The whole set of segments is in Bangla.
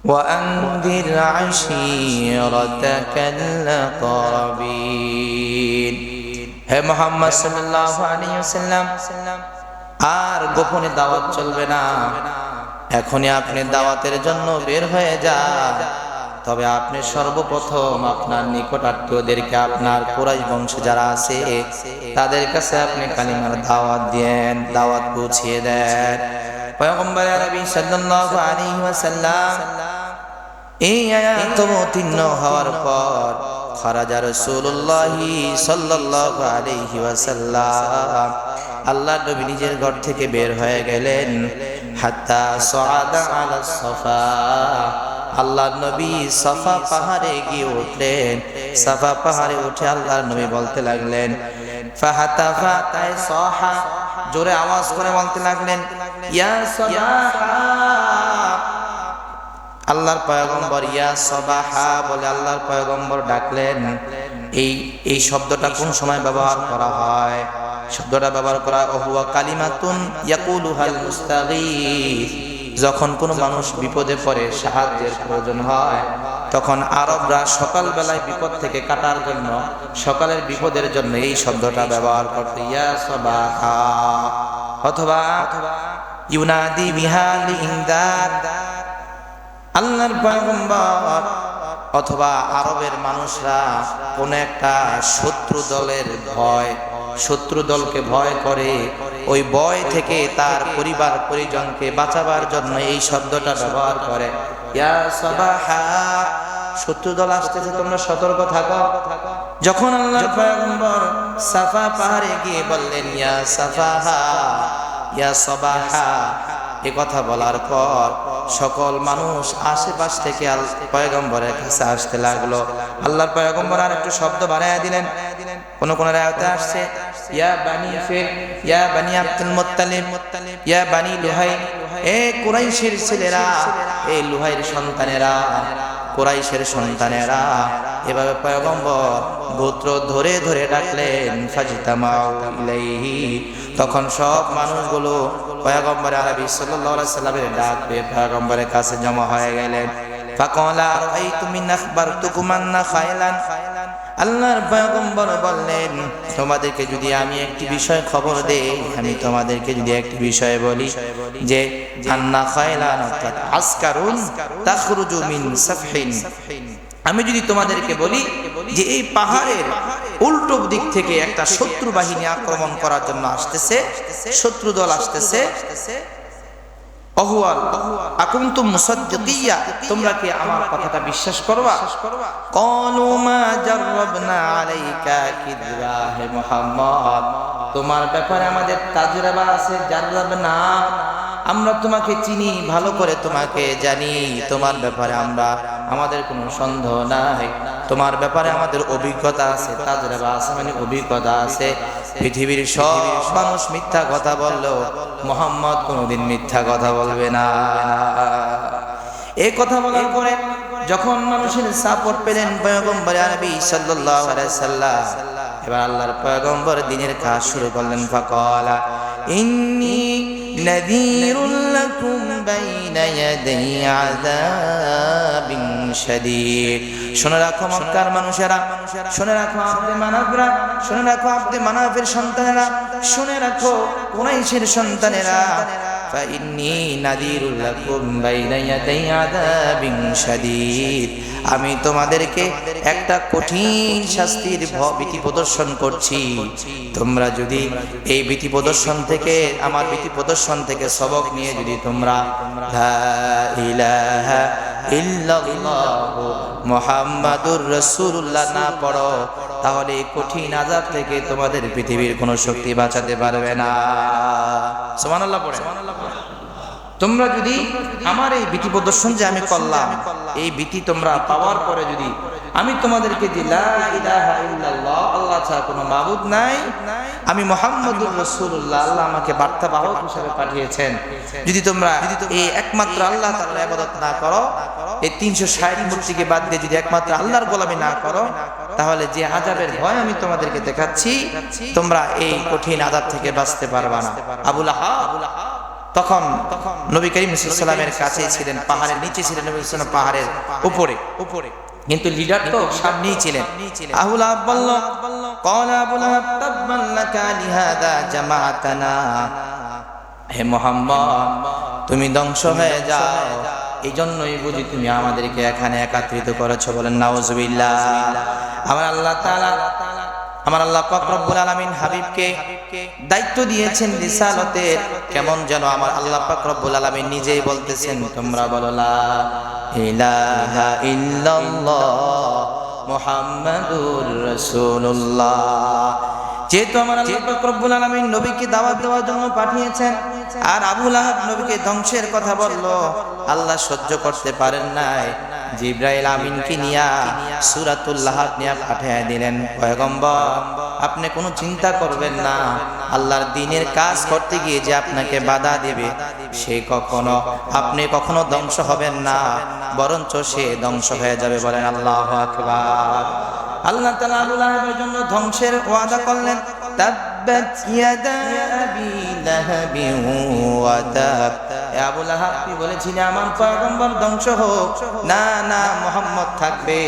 وأنذر عشيرتك الأقربين হে মুহাম্মদ সাল্লাল্লাহু আলাইহি ওয়াসাল্লাম, আর গোপনে দাওয়াত চলবে না। এখনই আপনি দাওয়াতের জন্য বের হয়ে যান। তবে আপনি সর্বপ্রথম আপনার নিকট আত্মীয়দেরকে, আপনার কুরাইশ বংশ যারা আছে তাদের কাছে আপনি কালিমার দাওয়াত দেন, দাওয়াত পৌঁছিয়ে দেন। পয়গম্বর আরবি সাল্লাল্লাহু আলাইহি ওয়াসাল্লাম এই আয়াত অবতীর্ণ হওয়ার পর খারাজা রাসূলুল্লাহ সাল্লাল্লাহু আলাইহি ওয়াসাল্লাম, আল্লাহ নবী নিজের ঘর থেকে বের হয়ে গেলেন। হাত্তা সাআদা আলা সাফা, আল্লাহ নবী সাফা পাহাড়ে গিয়ে উঠলেন। সাফা পাহাড়ে উঠে আল্লাহ নবী বলতে লাগলেন, ফাহাতাফা তাই সাহা, জোরে আওয়াজ করে বলতে লাগলেন, ইয়া সাবাহা। আল্লাহর পয়গম্বর ইয়া সাবাহা বলে আল্লাহর পয়গম্বর ডাকলেন। এই শব্দটা কোন সময় ব্যবহার করা হয়? শব্দটা ব্যবহার করা হুয়া কালিমাতুন ইয়াকুলুহাল মুস্তাগীথ, যখন কোনো মানুষ বিপদে পড়ে, সাহায্যের প্রয়োজন হয়, তখন আরবরা সকাল বেলায় বিপদ থেকে কাটার জন্য, সকালের বিপদের জন্য এই শব্দটা ব্যবহার করতে, ইয়া সাবাহা। অথবা ইউনাদি বিহাল ইমদাদ, আল্লাহর পয়গম্বর অথবা আরবের মানুষরা কোন একটা শত্রু দলের ভয়, শত্রু দলকে ভয় করে, ওই ভয় থেকে তার পরিবার পরিজনকে বাঁচাবার জন্য এই শব্দটা ব্যবহার করে, ইয়া সাবাহা, শত্রু দল আসতেছে, তোমরা সতর্ক থাকো। যখন আল্লাহর পয়গম্বর সাফা পাহাড়ে গিয়ে বললেন, ইয়া সাফাহা ইয়া সাবাহা, এ কথা বলার পর সকল মানুষ আশেপাশ থেকে পয়গম্বরের কাছে আসতে লাগলো। আল্লাহর পয়গম্বর আর একটু শব্দ বাড়াইয়া দিলেন। কোন কোন রায়তে আসছে, ইয়া বানি ফির, ইয়া বানি আব্দুল মুত্তালিব, ইয়া বানি লুহাই, এ কুরাইশের ছেলেরা, এই লুহাইর সন্তানেরা, কুরাইশের সন্তানেরা। এভাবে পয়গম্বর গোত্র ধরে ধরে ডাকলেন। ফাজতামাউ ইলাইহি, তখন সব মানুষগুলো পয়গম্বর আরবি সাল্লাল্লাহু আলাইহি সাল্লামের ডাক পেয়ে পয়গম্বরের কাছে জমা হয়ে গেলেন। ফাকালা রাআইতু মিন আখবারতুকুম আন্না খায়লান, আল্লাহর পয়গম্বর বললেন, তোমাদেরকে যদি আমি একটি বিষয় খবর দেই, আমি তোমাদেরকে যদি একটি বিষয় বলি যে আন্না খায়লান অর্থাৎ আসকারুন তাখরুজু মিন সাফহিন, আমি যদি তোমাদেরকে বলি যে এই পাহাড়ের উল্টো দিক থেকে একটা শত্রু বাহিনী আক্রমণ করার জন্য আসতেছে, শত্রু দল আসতেছে, অহুয়াল আকুনতুম মুসাদ্দিকিয়া, তোমরা কি আমার কথাটা বিশ্বাস করবা? ক্বালু মা জাররাবনা আলাইকা কিযবা, হে মুহাম্মদ, তোমার ব্যাপারে আমাদের তাজরিবা আছে, জাররাবনা, আমরা তোমাকে চিনি, ভালো করে তোমাকে জানি, তোমার ব্যাপারে আমাদের কোনো সন্দেহ নাই, তোমার ব্যাপারে আমাদের অভিজ্ঞতা আছে, তাজরিবা আছে মানে অভিজ্ঞতা আছে। পৃথিবীর সব মানুষ মিথ্যা কথা বললেও মুহাম্মদ কোনোদিন মিথ্যা কথা বলবে না। এই কথা বলার পরে যখন মানুষের সাপোর্ট পেলেন পয়গম্বর আরবি সাল্লাল্লাহু আলাইহি সাল্লাম, এবার আল্লাহর পয়গম্বর দিনের কাজ শুরু করলেন। ফাকালা ইন্নী নাযীরুল লাকুম বাইনা ইয়াদাই আযাবিন শাদীদ, শুনে রাখো মক্কার মানুষেরা, শুনে রাখো আব্দে মানাফরা, শুনে রাখো আব্দে মানাফের সন্তানেরা, শুনে রাখো কুরাইশের সন্তানেরা, ফাইন্নী নাযীরুল লাকুম বাইনা ইয়াদাই আযাবিন শাদীদ, আমি তোমাদেরকে একটা কঠিন শাস্তির ভীতি প্রদর্শন করছি। তোমরা যদি এই ভীতি প্রদর্শন থেকে, আমার ভীতি প্রদর্শন থেকে সবক নিয়ে যদি তোমরা লা ইলাহা ইল্লাল্লাহু মুহাম্মাদুর রাসূলুল্লাহ না পড়ো, তাহলে এই কঠিন আযাব থেকে তোমাদের পৃথিবীর কোনো শক্তি বাঁচাতে পারবে না। সুবহানাল্লাহ পড়ে। তোমরা যদি আমার এই ভীতি প্রদর্শন যে আমি করলাম, এই ভীতি তোমরা পাওয়ার পরে যদি আমি তোমাদেরকে যে লা ইলাহা ইল্লাল্লাহ, আল্লাহ ছাড়া কোনো মাবুদ নাই, আমি মুহাম্মাদুর রাসূলুল্লাহ, আল্লাহ আমাকে বার্তাবাহক হিসেবে পাঠিয়েছেন, যদি তোমরা এই একমাত্র আল্লাহ তাআলার ইবাদত না করো, এই 360 মূর্তিকে বাদ দিয়ে যদি একমাত্র আল্লাহর গোলামি না করো, তাহলে যে আযাবের ভয় আমি তোমাদেরকে দেখাচ্ছি, তোমরা এই কঠিন আযাব থেকে বাঁচতে পারবে না। আবু লাহাব তখন নবী করিম সাল্লাল্লাহু আলাইহি ওয়াসাল্লামের কাছেই ছিলেন, পাহাড়ের নিচে ছিলেন নবী সাল্লাল্লাহু আলাইহি ওয়াসাল্লাম পাহাড়ের উপরে, কিন্তু লিডার তো সামনেই ছিলেন। আবু লাহাব বলল, ক্বালা আবু লাহাব তাব্বান লাকা লিহাদা জামাআতানা, হে মুহাম্মদ তুমি ধ্বংস হয়ে যাও, এই জন্যই বুঝি তুমি আমাদেরকে এখানে একত্রিত করেছো। বলেন নাউজুবিল্লাহ। আমার আল্লাহ তাআলা, আমার আল্লাহ পাক রব্বুল আলামিন হাবিবকে দায়িত্ব দিয়েছেন রিসালতের। কেমন যেন আমার আল্লাহ পাক রব্বুল আলামিন নিজেই বলতেছেন, তোমরা বলো লা ইলাহা ইল্লাল্লাহ মুহাম্মাদুর রাসূলুল্লাহ। যেহেতু আমার আল্লাহ পাক রব্বুল আলামিন নবীকে দাওয়াত দেওয়ার জন্য পাঠিয়েছেন, আর আবু লাহাব নবীকে ধ্বংসের কথা বলল, আল্লাহ সহ্য করতে পারেন নাই, জিবরাইল আমিনকে নিয়া সূরাতুল লাহাব নিয়ে পাঠিয়ে দিলেন, পয়গম্বর আপনি কোনো চিন্তা করবেন না, আল্লাহর দ্বীনের কাজ করতে গিয়ে যে আপনাকে বাধা দেবে সে আপনি কখনো ধ্বংস হবেন না, বরঞ্চ সে ধ্বংস হয়ে যাবে। বলেন আল্লাহু আকবার। আল্লাহ তাআলা আবু লাহাবের জন্য ধ্বংসের ওয়াদা করলেন, তাব্বাত ইয়াদা আবি লাহাবিন ওয়া তাব। আবু লাহাব কি বলেছিল আমার পয়গম্বর ধ্বংস হোক? না না, মুহাম্মদ থাকবে,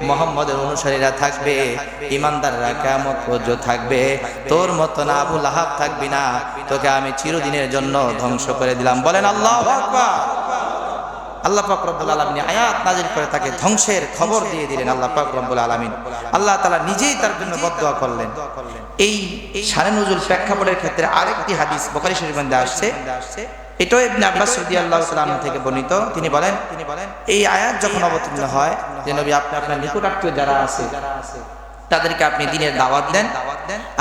মুহাম্মদের অনুসারীরা থাকবে, ঈমানদাররা কিয়ামত পর্যন্ত থাকবে, তোর মত না আবু লাহাব থাকবি না, তোকে আমি চিরদিনের জন্য ধ্বংস করে দিলাম। বলেন আল্লাহু আকবার। আল্লাহ পাক রব্বুল আলামিন আয়াত নাযিল করে তাকে ধ্বংসের খবর দিয়ে দিলেন। আল্লাহ পাক রব্বুল আলামিন, আল্লাহ তাআলা নিজেই তার জন্য বদদুয়া করলেন। এই শানে নুজুল প্রেক্ষাপটের ক্ষেত্রে আরেকটি হাদিস বুখারী শরীফের মধ্যে আসছে, এটাও ইবনে আব্বাস রাদিয়াল্লাহু তাআলা আনহু থেকে বর্ণিত। তিনি বলেন, এই আয়াত যখন অবতীর্ণ হয় যে নবী আপনি আপনার নিকটাত্মীয় যারা আছে তাদেরকে আপনি দ্বীনের দাওয়াত দেন।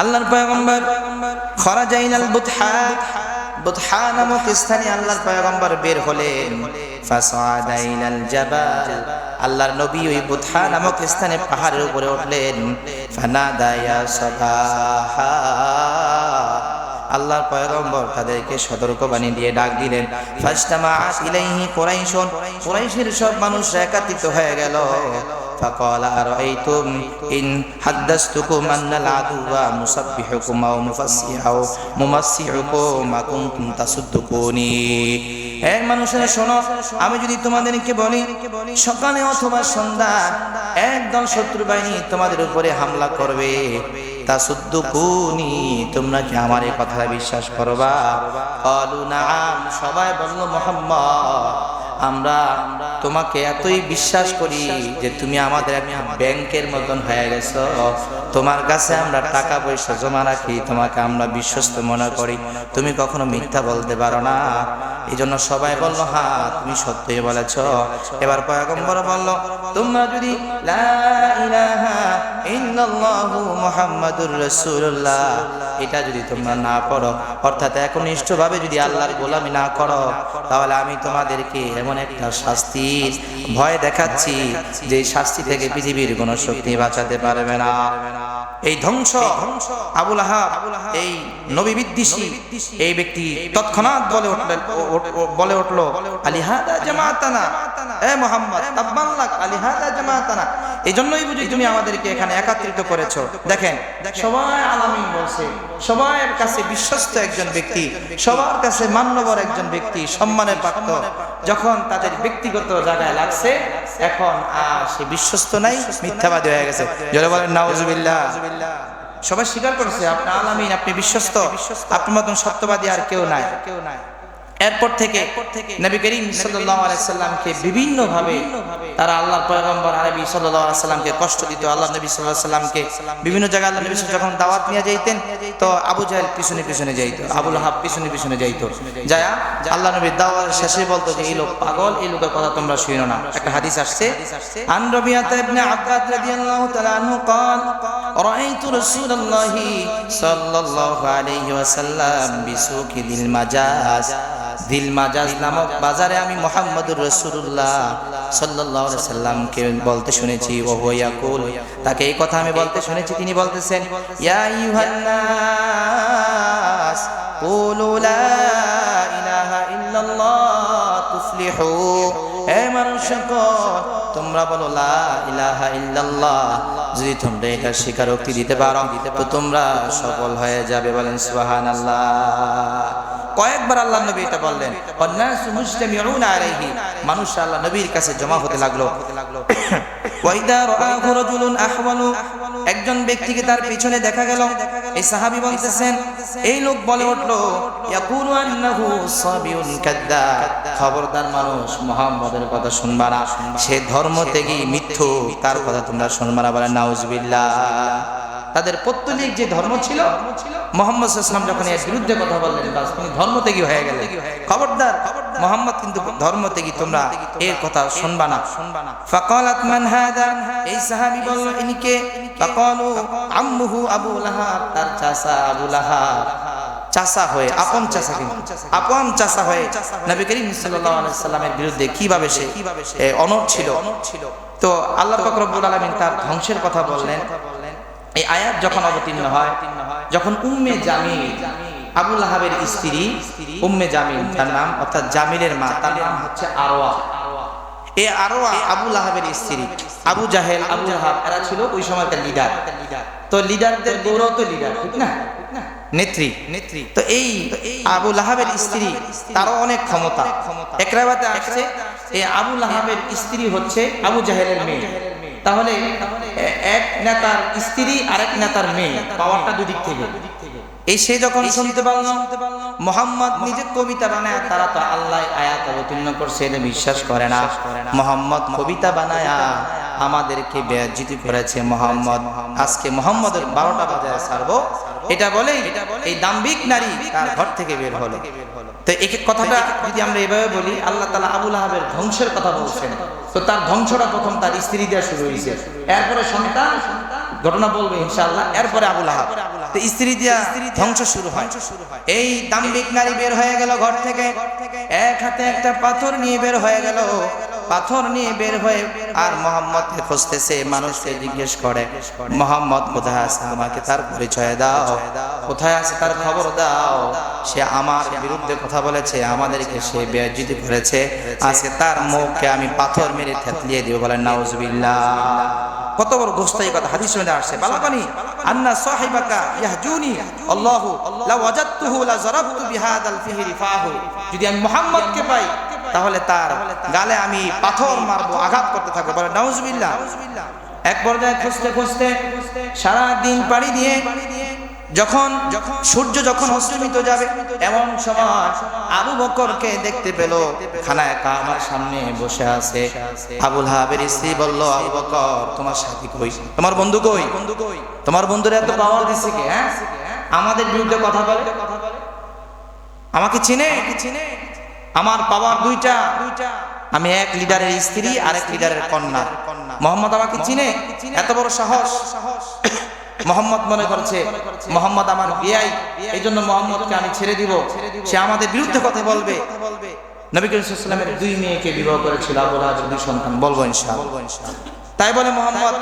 আল্লাহর পয়গম্বর খরাজা ইলাল বুতহা নামক স্থানে আল্লাহর পয়গম্বর বের হলেন, ফাসাদা ইলাল জাবাল, আল্লাহর নবী ওই বুতহা নামক স্থানে পাহাড়ের উপরে উঠলেন, ফানাদা ইয়া সাবাহা, আল্লাহর পয়গম্বর তাদেরকে সতর্কবাণী দিয়ে ডাক দিলেন। ফাজতামাআত ইলাইহি কুরাইশুন, কুরাইশের সব মানুষ একত্রিত হয়ে গেল। ফাকালা আরাইতুম ইন হাদাসতুকুম আন্নাল আদুওয়া মুসাব্বিহুকুম আও মুমাসসিহুকুম মা কুনতুম তাসুদ্দুকুনি। হে মানুষেরা শোনো, আমি যদি তোমাদেরকে বলি সকালে অথবা সন্ধ্যা একদল শত্রু বাহিনী তোমাদের উপরে হামলা করবে, তাসুদ্দুকুনি, তোমরা কি আমার এই কথা বিশ্বাস করবা? ক্বালু নাআম, সবাই বলল মুহাম্মদ আমরা তোমাকে এতই বিশ্বাস করি যে তুমি আমাদের একটা ব্যাংকের মতন হয়ে গেছো, তোমার কাছে আমরা টাকা পয়সা জমা রাখি, তোমাকে আমরা বিশ্বস্ত মনে করি, তুমি কখনো মিথ্যা বলতে পারো না। এই জন্য সবাই বলল হ্যাঁ তুমি সত্যই বলেছ। এবার পয়গম্বর বলল, তোমরা যদি লা ইলাহা ইল্লাল্লাহু মুহাম্মাদুর রাসূলুল্লাহ এটা যদি তোমরা না পড়ো, অর্থাৎ একনিষ্ঠভাবে যদি আল্লাহর গোলামি না করো, তাহলে আমি তোমাদেরকে এমন একটা শাস্তির ভয় দেখাচ্ছি যে শাস্তি থেকে পৃথিবীর কোনো শক্তি বাঁচাতে পারবে না। এই ধ্বংস আবু লাহাব, এই নবী বিদ্বেষী এই ব্যক্তি তৎক্ষণাৎ বলে উঠলো আলিহাদা জামাতানা, এ মুহাম্মদ তাব্বান লাক আলিহাদা জামাতানা, এই জন্যই বুঝি তুমি আমাদেরকে এখানে একত্রিত করেছো। দেখেন সবাই আলামিন বলছে, সবার কাছে বিশ্বস্ত একজন ব্যক্তি, সবার কাছে মান্যবর একজন ব্যক্তি, সম্মানের পাত্র, যখন তাদের ব্যক্তিগত জায়গায় লাগছে এখন আর সে বিশ্বস্ত নাই, মিথ্যাবাদী হয়ে গেছে। যারা বলেন নাউজুবিল্লাহ। সবাই স্বীকার করেছে আপনি আলামিন, আপনি বিশ্বস্ত, আপনার মতন সত্যবাদী আর কেউ নাই। এরপর থেকে নবী করিম সাল্লাল্লাহু আলাইহি সাল্লামকে বিভিন্ন ভাবে তারা আল্লাহর পয়গম্বর আরবি সাল্লাল্লাহু আলাইহি সাল্লামকে কষ্ট দিত। আল্লাহ নবী সাল্লাল্লাহু আলাইহি সাল্লামকে বিভিন্ন জায়গায় আল্লাহ নবী যখন দাওয়াত নিয়ে যাইতেন তো আবু জাহেল পিছনে পিছনে যাইত, আবু লাহাব পিছনে পিছনে যাইত, যায়া আল্লাহ নবীর দাওয়াতের শেষে বলতো যে এই লোক পাগল, এই লোকের কথা তোমরা শুনো না। একটা হাদিস আসছে আন রবিয়াতা ইবনে আব্বাস রাদিয়াল্লাহু তাআলা আনহু قال রাআইতু রাসূলুল্লাহি সাল্লাল্লাহু আলাইহি ওয়াসাল্লাম বিসুকি দিল মাজাজ, দিল মাজাজ নামক বাজারে আমি মুহাম্মদুর রাসূলুল্লাহ সাল্লাল্লাহু আলাইহি সাল্লামকে বলতে শুনেছি, ও ইয়াকুল, তাকে এই কথা আমি বলতে শুনেছি, তিনি বলতেছেন ইয়া আইয়ুহান নাস কুলু লা ইলাহা ইল্লাল্লাহ তুফলিহু, হে মানুষগণ তোমরা বলো লা ইলাহা ইল্লাল্লাহ, যদি তোমরা এটা স্বীকারোক্তি দিতে পারো তো তোমরা সফল হয়ে যাবে। বলেন সুবহানাল্লাহ। কয়েকবার আল্লাহ নবী এটা বললেন, ওয়ান্নাসু মুজতামিউনা আলাইহি, মানুষ আল্লাহ নবীর কাছে জমা হতে লাগলো। ওয়াইদা রাআহু রাজুলুন আহওয়ালু, একজন ব্যক্তিকে তার পিছনে দেখা গেল। এই সাহাবী বলতেছেন, এই লোক বলে উঠলো, ইয়াকুলু আন্নাহু সাবিউন কাদ্দাব, খবরদার মানুষ, মুহাম্মদের কথা শুনবা না, সে ধর্ম ত্যাগী, মিথ্যুক, তার কথা তোমরা শুনবা না। বলেন নাউজুবিল্লাহ। তাদের পৌত্তলিক যে ধর্ম ছিল, মুহাম্মদ সাল্লাল্লাহু আলাইহি ওয়াসাল্লাম যখন এর বিরুদ্ধে কথা বললেন, বাস তিনি ধর্মত্যাগী হয়ে গেলেন। খবরদার, মুহাম্মদ কিন্তু ধর্মত্যাগী, তোমরা এর কথা শুনবা না। ফাকালাত মান হাদা, এই সাহাবী বলল, ইনি কে? ফাকালু আম্মুহু আবু লাহাব, তার চাচা আবু লাহাব। চাচা হয়ে, আপন চাচা, কিন্তু আপন চাচা হয়ে নবী করিম সাল্লাল্লাহু আলাইহি ওয়াসাল্লামের বিরুদ্ধে কিভাবে সে অনড় ছিল। তো আল্লাহ পাক রব্বুল আলামিন তার ধ্বংসের কথা বললেন। এই আয়াত যখন অবতীর্ণ হয়, যখন উম্মে জামিল, আবু লাহাবের স্ত্রী উম্মে জামিল, তার নাম, অর্থাৎ জামিলের মা, তার নাম হচ্ছে আরওয়া। এই আরওয়া আবু লাহাবের স্ত্রী। আবু জাহেল, আবু লাহাব, এরা ছিল ওই সময়কার লিডার। তো লিডারদের গৌরব তো লিডার, ঠিক না, নেত্রী। তো এই আবু লাহাবের স্ত্রী, তারও অনেক ক্ষমতা। একরাবাতে আসছে এই আবু লাহাবের স্ত্রী হচ্ছে আবু জাহেলের মেয়ে। তাহলে এক নেতার স্ত্রী আরেক নেতার মেয়ে, পাওয়ারটা দুদিক থেকে। এই সে যখন শুনতে পারল মুহাম্মদ নিজে কবিতা বানায়, তারা তো আল্লাহ আয়াত অবতীর্ণ করছে এটা বিশ্বাস করে না। মুহাম্মদ কবিতা বানায় আমাদেরকে বেয়াজ্জতি করেছে, মুহাম্মদ আজকে মুহাম্মদের 12টা বাজায় ছাড়বো, এটা বলে এই দাম্ভিক নারী তার ঘর থেকে বের হলো। তো এই কথাটা যদি আমরা এভাবে বলি, আল্লাহ তাআলা আবু লাহাবের ধ্বংসের কথা বলছেন। তো তার ধ্বংসটা প্রথম তার স্ত্রী দিয়ে শুরু হয়েছে, এরপরে সন্তান, ঘটনা বলবো ইনশাআল্লাহ, এরপরে আবু লাহাব। তো স্ত্রী দিয়া ধ্বংস শুরু হয়। এই দাম্ভিক নারী বের হয়ে গেল ঘর থেকে, এক হাতে একটা পাথর নিয়ে বের হয়ে গেল। পাথর নিয়ে বের হয়ে আর মুহাম্মদকে খুঁজতেছে। মানুষকে জিজ্ঞেস করে, মুহাম্মদ কোথায় আছে, আমাকে তার পরিচয় দাও, কোথায় আছে তার খবর দাও। সে আমার বিরুদ্ধে কথা বলেছে, আমাদেরকে সে বেয়াজ্জতি করেছে, আজকে তার মুখকে আমি পাথর মেরে থেতলিয়ে দিব। বলেন নাউজুবিল্লাহ। কত বড় গোস্তাই কথা, হাদিসে আসছে, বালাকানি আন্না সাহিবাকা ইয়াহজুনি আল্লাহু লা ওয়াজাদতুহু লা যারাবতু বিহাদাল ফিহরি ফাহু, যদি আমি মুহাম্মদকে পাই তাহলে তার গালে আমি পাথর মারবো, আঘাত করতে থাকবো। বলে নাউজুবিল্লাহ। এক পর্যায়ে খুঁজতে খুঁজতে সারা দিন পাড়ি দিয়ে যখন সূর্য যখন অস্তমিত যাবে, এমন সময় আবু বকরকে দেখতে পেল, খানায় কাবার সামনে বসে আছে। আবু লাহাবের স্ত্রী বলল, আবু বকর, তোমার সাথী কই, তোমার বন্ধু কই, তোমার বন্ধুরা এত পাওয়ার দিচ্ছে কে? হ্যাঁ, আমাদের বিরুদ্ধে কথা বলে, আমাকে চিনে, আমার পাওয়ার দুইটা, আমি এক লিডারের স্ত্রী, আরেক লিডারের কন্যা। মুহাম্মদ আমাকে চিনে, এত বড় সাহস। মুহাম্মদ মনে করছে মুহাম্মদ আমার বিয়াই, এই জন্য মুহাম্মদকে আমি ছেড়ে দিব, সে আমাদের বিরুদ্ধে কথা বলবে। নবী করিম সাল্লাল্লাহু আলাইহি ওয়াসাল্লামের 2 মেয়েকে বিবাহ করেছিল, আবু লাহাবের 2 সন্তান, বলবো ইনশাআল্লাহ। তাই বলে মুহাম্মদ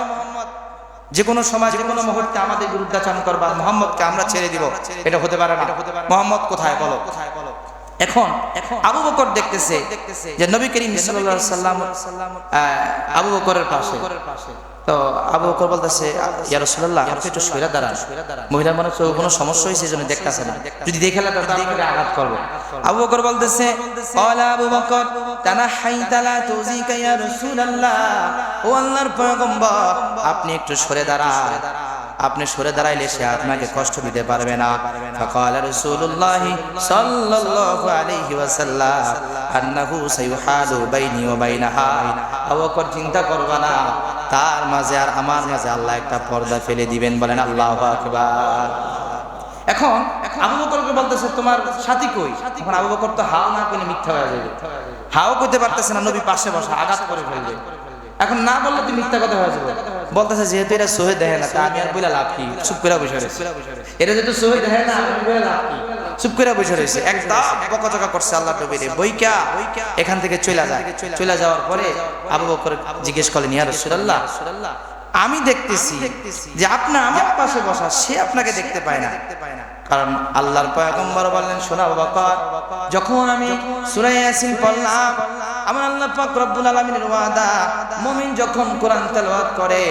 যে কোনো সময়, যে কোনো মুহূর্তে আমাদের বিরুদ্ধাচরণ করবা, মুহাম্মদকে আমরা ছেড়ে দিব, এটা হতে পারে না। মুহাম্মদ কোথায় বলো? এখন আবু বকর দেখতেছে যে নবী করিম সাল্লাল্লাহু আলাইহি ওয়াসাল্লাম আবু বকরের পাশে। তো আবু বকর বলতেছে, ইয়া রাসূলুল্লাহ, আপনি একটু সরে দাঁড়ান, মহিলা মনে হচ্ছে কোনো সমস্যা হয়েছে এজন্য দেখতেছে না, যদি দেখে না তাহলে আপনাকে আঘাত করবে। আবু বকর বলতেছে, ক্বালা আবু বকর তানাহাইতা লা তুযিকা ইয়া রাসূলুল্লাহ, ও আল্লাহর পয়গম্বর, আপনি একটু সরে দাঁড়ান, আপনি সরে দাঁড়াইলে সে আপনাকে কষ্ট দিতে পারবে না। ফাকালা রাসূলুল্লাহ সাল্লাল্লাহু আলাইহি ওয়াসাল্লাম আন্নাহু সায়ুহালু বাইনি ওয়া বাইনাহা, আবু বকর চিন্তা করবা না, তার মাঝে আর আমার মাঝে আল্লাহ একটা পর্দা ফেলে দিবেন। বলেন আল্লাহু আকবার। এখন আবু বকরকে বলতেছে, তোমার সাথী কই? এখন আবু বকর তো হাও না কইলে মিথ্যা হয়ে যাবে, হাও কইতে পারতেছে না, নবী পাশে বসা, আঘাত করে ফেলবে। এখন না বললে তুই মিথ্যা কথা হয়ে যাবে। বলতেছে, যেহেতু এটা সহে দেখে না, তা আমি আর বলে লাভ কি, চুপ করে বসে রয়েছে। এটা যেহেতু সহে দেখে না, আমি বলে লাভ কি, চুপ করে বসে রয়েছে। একদম বকাঝকা করছে আল্লাহ নবীরে, বইকা এখান থেকে চলে যায়। চলে যাওয়ার পরে আবু বকর জিজ্ঞেস করলেন, ইয়া রাসূলুল্লাহ, আমি দেখতেছি যে আপনি আমার পাশে বসা, সে আপনাকে দেখতে পায় না। কারণ আল্লাহর পয়গম্বর বললেন, শোনো আবু বকর, যখন আমি সূরা ইয়াসিন পড়লাম, আমার আল্লাহ পাক রব্বুল আলামিনের ওয়াদা, মুমিন যখন কোরআন তেলাওয়াত করে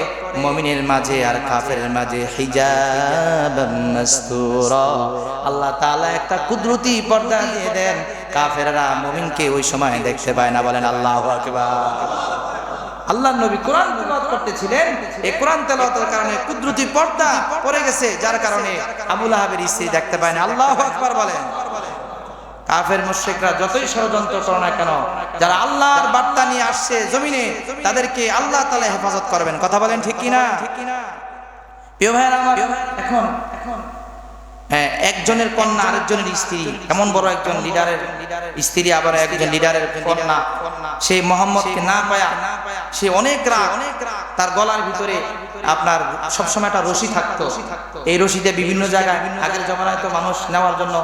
মুমিনের মাঝে আর কাফেরের মাঝে হিজাবাম মাসতুরা, আল্লাহ তাআলা একটা কুদরতি পর্দা দিয়ে দেন, কাফেররা মুমিনকে ওই সময় দেখতে পায় না। বলেন আল্লাহু আকবার। আল্লাহর নবী কোরআন তেলাওয়াত করতেছিলেন, এই কোরআন তেলাওয়াতের কারণে কুদরতি পর্দা পড়ে গেছে, যার কারণে আবু লাহাবের স্ত্রী দেখতে পায় না। আল্লাহু আকবার বলেন। কাফের মুশরিকরা যতই ষড়যন্ত্র করে না কেন, যারা আল্লাহর বার্তা নিয়ে আসছে জমিনে, তাদেরকে আল্লাহ তাআলা হেফাজত করবেন। কথা বলেন ঠিক কিনা? প্রিয় ভাইরা আমার, এখন একজনের কন্যা আরেকজনের স্ত্রী, এমন বড় একজন লিডারের স্ত্রী আবার একজন লিডারের কন্যা, সেই মোহাম্মদকে না পায়া সে অনেক রাগ, তার গলার ভিতরে আপনার সবসময় একটা রশি থাকতো। এই রশিতে বিভিন্ন জায়গায়, আগের জমানায় তো মানুষ নেওয়ার জন্য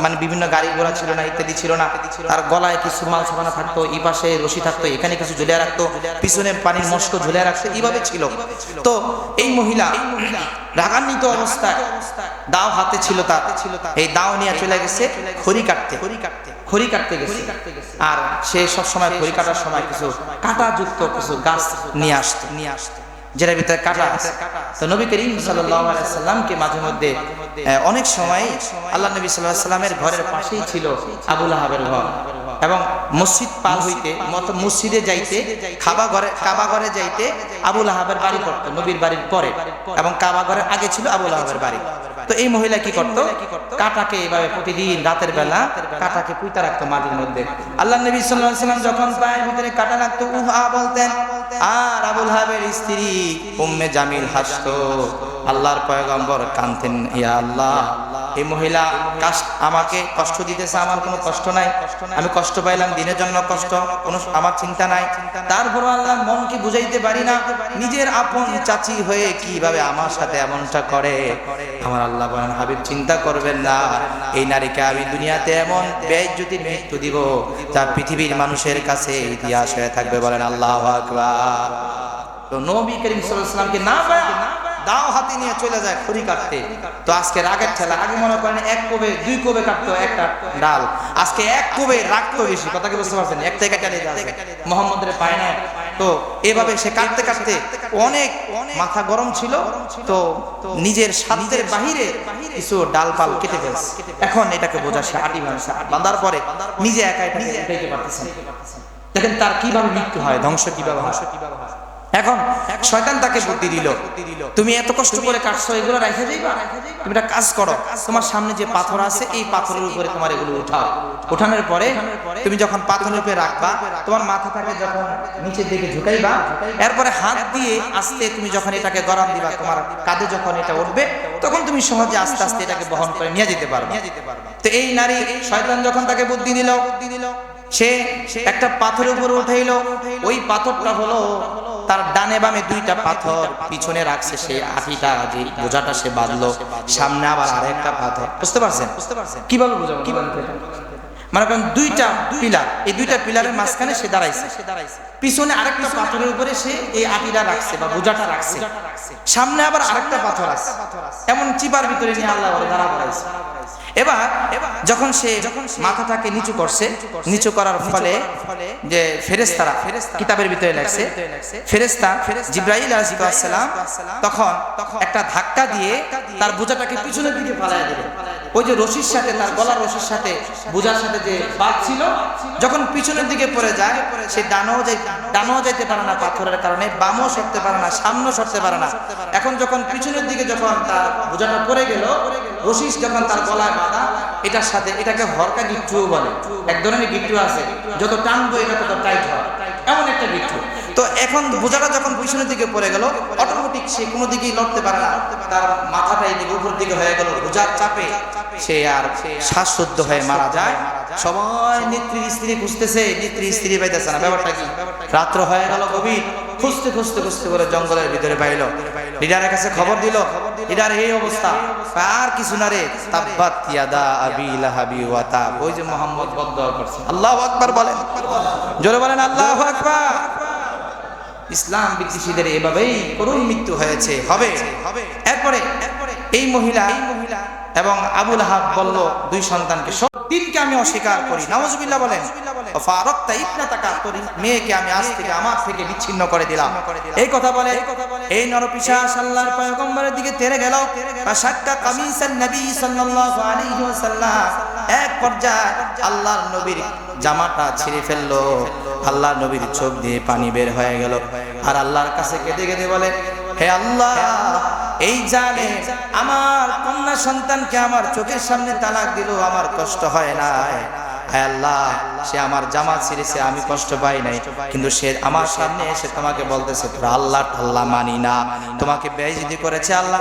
মানে বিভিন্ন গাড়ি ঘোড়া ছিল না, ইত্যাদি ছিল না, তার গলায় কিছু মাল সামানা থাকতো, এই পাশে রশি থাকতো, এখানে কিছু ঝুলিয়ে রাখতো, পিছনে পানির মস্ক ঝুলিয়ে রাখতো, এইভাবে ছিল। তো এই মহিলা রাগান্বিত অবস্থায় দাও হাতে ছিল তার, এই দাও নিয়ে চলে গেছে খড়ি কাটতে গেছে। আর সে সবসময় খড়ি কাটার সময় কিছু কাঁটাযুক্ত কিছু গাছ নিয়ে আসতো, যেটার ভিতরে কাঁটা আছে। তো নবী করিম সাল্লাল্লাহু আলাইহি সাল্লামকে মাঝে মধ্যে অনেক সময় আল্লাহ নবী সাল্লাল্লাহু আলাইহি সাল্লামের ঘরের পাশেই ছিল আবু লাহাবের ঘর, এবং মসজিদ পার হইতে মসজিদে যাইতে কাবা ঘরে যাইতে আবু লাহাবের বাড়ি পড়তো, নবীর বাড়ির পরে, এবং কাবা ঘরের আগে ছিল আবু লাহাবের বাড়ি। তো এই মহিলা কি করতো, কাঁটাকে এভাবে প্রতিদিন রাতের বেলা কাঁটাকে পুঁতা রাখতো মাটির মধ্যে। আল্লাহ নবী সাল্লাল্লাহু আলাইহি সাল্লাম যখন পায়ের ভিতরে কাঁটা লাগতো উহা বলতেন, আর আবু লাহাবের স্ত্রী উম্মে জামিল হাসতো, আল্লাহর পয়গম্বর কাঁদতেন, ইয়া আল্লাহ, এই মহিলা আমাকে কষ্ট দিতেছে, আমার কোনো কষ্ট নাই, আমি কষ্ট পাইলাম, দিনের জন্য কষ্ট, কোনো আমার চিন্তা নাই, তারপরও আল্লাহ মনকে বুঝাইতে পারি না, নিজের আপন চাচি হয়ে কিভাবে আমার সাথে এমনটা করে। আমার আল্লাহ বলেন, হাবিব চিন্তা করবেন না, এই নারীকে আমি দুনিয়াতে এমন বেইজ্জতির মৃত্যু দিব যা পৃথিবীর মানুষের কাছে ইতিহাস হয়ে থাকবে। বলেন আল্লাহু আকবার। তো নবী করিম সাল্লাল্লাহু আলাইহি ওয়াসাল্লামকে না পায়া দাও হাতে নিয়ে চলে যায় খড়ি কাটতে। তো আজকে রাগের ঠেলা, আগে মনে করেন এক কোবে দুই কোবে কাটতো একটা ডাল, আজকে এক কোবে রাখতো বেশি। কথা কি বুঝতে পারছেন? এক থেকে কাটে যায় মোহাম্মদের পায় না। তো এভাবে সে কাটতে কাটতে অনেক মাথা গরম ছিল, তো নিজের সাধ্যের বাহিরে কিছু ডালপাল কেটে ফেলছে। এখন এটাকে বোঝা সে আটি বাঁধার পরে নিজে একা এটাকে উঠাইতে পারতেছে। দেখেন তার কিভাবে মৃত্যু হয়, ধ্বংস কিভাবে হয়। এখন শয়তান তাকে বুদ্ধি দিল, তুমি এত কষ্ট করে কাটছো, এগুলো রেখে যাইবা, তুমি একটা কাজ করো, তোমার সামনে যে পাথর আছে এই পাথরের উপরে তোমার এগুলো উঠাও, উঠানোর পরে তুমি যখন পাথরের উপরে রাখবা, তোমার মাথাটাকে যখন নিচের দিকে ঝুঁকাইবা, এরপরে হাত দিয়ে আস্তে তুমি যখন এটাকে গরম দিবা, তোমার কাঁধে যখন এটা উঠবে, তখন তুমি সহজে আস্তে আস্তে এটাকে বহন করে নিয়ে যেতে পারবে। তো এই নারী শয়তান যখন তাকে বুদ্ধি দিল, সে একটা পাথরের উপরে উঠাইলো, ওই পাথরটা হলো তার ডানে বামে দুইটা পাথর, পিছনে রাখছে সে আটিটা, যে বোঝাটা সে বাঁধলো, সামনে আবার আরেকটা পাথর। বুঝতে পারছেন কিভাবে বোঝাবো? মানে দুইটা পিলার, এই দুইটা পিলারের মাঝখানে সে দাঁড়াইছে, পিছনে আরেকটা পাথরের উপরে সে এই আটিটা রাখছে বা বোঝাটা রাখছে, সামনে আবার আরেকটা পাথর আছে, এমন চিপার ভিতরে নিয়ে আল্লাহ দাঁড়া করাইছে। এবার যখন সে মাথাটাকে নিচু করছে, নিচু করার ফলে যে ফেরেশতারা কিতাবের ভিতরে লেখছে, ফেরেশতা জিবরাইল আলাইহিস সালাম তখন একটা ধাক্কা দিয়ে তার বোঝাটাকে পিছনের দিকে ফালাইয়া দিলেন। ওই যে রশির সাথে, তার গলার রশির সাথে বোঝার সাথে যে বাঁধ ছিল, যখন পিছনের দিকে পড়ে যায়, সে ডানও যাইতে পারে না পাথরের কারণে, বামও সরতে পারে না, সামনেও সরতে পারে না। এখন যখন পিছনের দিকে যখন তার বোঝাটা পড়ে গেল, রশি যখন তার গলায় বাঁধা, এটার সাথে এটাকে হরকা গিট্টুও বলে, এক ধরনের গিট্টু আছে, যত টানবো এটা তত টাইট হয়, এমন একটা গিট্টু। তো এখন বোঝাটা যখন পিছনের দিকে পড়ে গেল, অটোমেটিক সে কোনো দিকেই লড়তে পারে না, তার মাথাটা এদিকে উপর দিকে হয়ে গেল, বোঝার চাপে সে আর শ্বাসরুদ্ধ হয়ে মারা যায়। সবাই নেত্রীর স্ত্রী খুঁজতেছে, নেত্রীর স্ত্রী পাইতেছে না। ব্যাপারটা কি? রাত্র হয়ে গেল গভীর, খুঁজতে খুঁজতে খুঁজতে করে জঙ্গলের ভিতরে পাইল, লিডারের কাছে খবর দিল, লিডার এই অবস্থা, আর কিছু না রে, তাব্বাত ইয়াদা আবি লাহাবি ওয়া তাব, ওই যে মুহাম্মদ বদদুয়া করছে। আল্লাহু আকবার বলেন, জোরে বলেন আল্লাহু আকবার। ইসলাম বিদ্বেষীদের এভাবেই করুণ মৃত্যু হয়েছে, হবে। এরপরে এই মহিলা এবং আবু লাহাব বলল দুই সন্তানকে, তিনকে আমি অস্বীকার করি, নাউজুবিল্লাহ বলেন। ফারাকতা ইবনাতাকা, তোর মেয়েকে আমি আজ থেকে আমার থেকে বিচ্ছিন্ন করে দিলাম। এই কথা বলে এই নরপিশাচ আল্লাহর পয়গম্বরের দিকে তেড়ে গেল। ফাশাক্কা কামিসান নবী সাল্লাল্লাহু আলাইহি ওয়াসাল্লাম, এক পর্যায়ে আল্লাহর নবীর জামাটা ছিঁড়ে ফেললো। আল্লাহর নবীর চোখ দিয়ে পানি বের হয়ে গেল। আর আল্লাহর কাছে কেঁদে কেঁদে বলে, হে আল্লাহ, এই জানে আমার কন্যা সন্তানকে আমার চোখের সামনে তালাক দিল, আমার কষ্ট হয় না। হে আল্লাহ, সে আমার জামা ছিঁড়েছে, আমি কষ্ট পাই নাই, কিন্তু সে আমার সামনে এসে তোমাকে বলতেছে তোরা আল্লাহ আল্লাহ মানি না, তোমাকে বেইজ্জতি করেছে। আল্লাহ